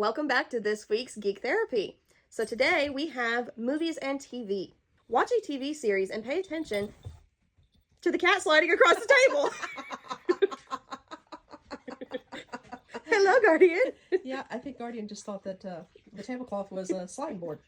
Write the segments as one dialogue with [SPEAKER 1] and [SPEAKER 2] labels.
[SPEAKER 1] welcome back to this week's Geek Therapy. So today we have movies and TV. Watch a TV series and pay attention to the cat sliding across the table. Hello, Guardian.
[SPEAKER 2] Yeah, I think Guardian just thought that the tablecloth was a sliding board.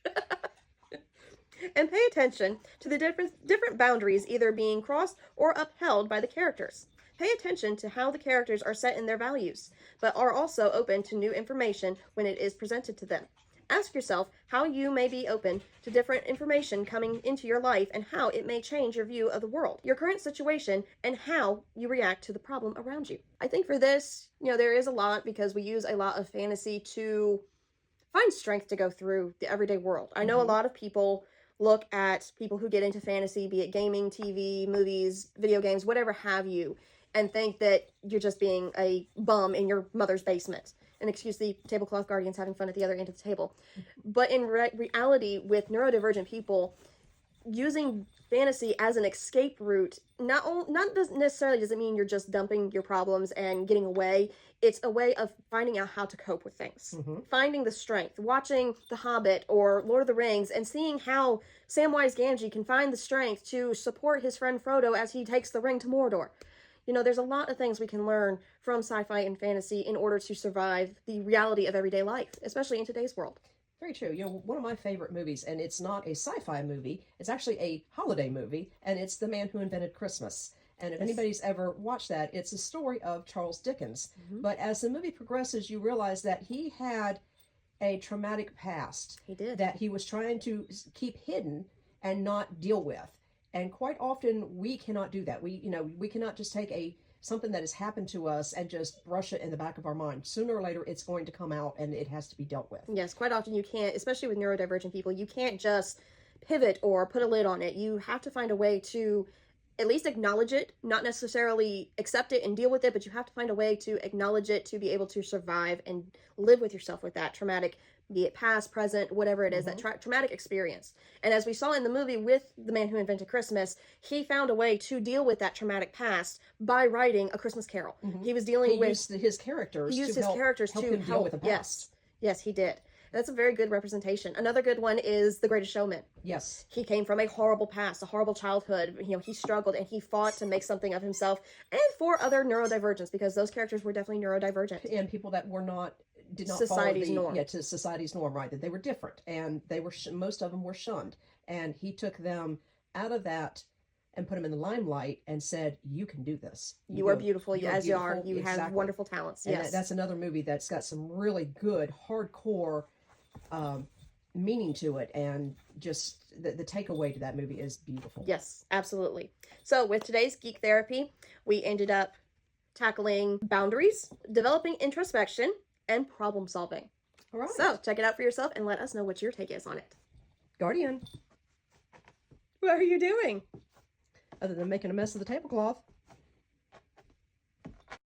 [SPEAKER 1] And pay attention to the different boundaries either being crossed or upheld by the characters. Pay attention to how the characters are set in their values, but are also open to new information when it is presented to them. Ask yourself how you may be open to different information coming into your life and how it may change your view of the world, your current situation, and how you react to the problem around you. I think for this, there is a lot because we use a lot of fantasy to find strength to go through the everyday world. I know a lot of people look at people who get into fantasy, be it gaming, TV, movies, video games, whatever have you, and think that you're just being a bum in your mother's basement. And excuse the tablecloth guardians having fun at the other end of the table. But in reality, with neurodivergent people, using fantasy as an escape route, not necessarily does it mean you're just dumping your problems and getting away. It's a way of finding out how to cope with things. Finding the strength. Watching The Hobbit or Lord of the Rings and seeing how Samwise Gamgee can find the strength to support his friend Frodo as he takes the ring to Mordor. There's a lot of things we can learn from sci-fi and fantasy in order to survive the reality of everyday life, especially in today's world.
[SPEAKER 2] Very true. One of my favorite movies, and it's not a sci-fi movie, it's actually a holiday movie, and it's The Man Who Invented Christmas. And if anybody's ever watched that, it's a story of Charles Dickens. But as the movie progresses, you realize that he had a traumatic past.
[SPEAKER 1] He did.
[SPEAKER 2] That he was trying to keep hidden and not deal with. And quite often we cannot do that. We cannot just take something that has happened to us and just brush it in the back of our mind. Sooner or later, it's going to come out and it has to be dealt with.
[SPEAKER 1] Yes, quite often you can't, especially with neurodivergent people, you can't just pivot or put a lid on it. You have to find a way to at least acknowledge it, not necessarily accept it and deal with it, but you have to find a way to acknowledge it to be able to survive and live with yourself with that traumatic, be it past, present, whatever it is, that traumatic experience. And as we saw in the movie with The Man Who Invented Christmas, he found a way to deal with that traumatic past by writing A Christmas Carol. He was dealing with...
[SPEAKER 2] He used his characters to help him deal with the past.
[SPEAKER 1] Yes, he did. That's a very good representation. Another good one is The Greatest Showman.
[SPEAKER 2] Yes.
[SPEAKER 1] He came from a horrible past, a horrible childhood. He struggled and he fought to make something of himself and for other neurodivergents because those characters were definitely neurodivergent.
[SPEAKER 2] And people that did not
[SPEAKER 1] society's norm.
[SPEAKER 2] To society's norm, right? That they were different and they were most of them were shunned. And he took them out of that and put them in the limelight and said, "You can do this.
[SPEAKER 1] You are beautiful as you are. You have wonderful talents."
[SPEAKER 2] And
[SPEAKER 1] yes,
[SPEAKER 2] that's another movie that's got some really good hardcore meaning to it, and just the takeaway to that movie is beautiful.
[SPEAKER 1] Yes, absolutely. So with today's Geek Therapy, we ended up tackling boundaries, developing introspection, and problem solving.
[SPEAKER 2] All right.
[SPEAKER 1] So check it out for yourself and let us know what your take is on it.
[SPEAKER 2] Guardian.
[SPEAKER 1] What are you doing?
[SPEAKER 2] Other than making a mess of the tablecloth.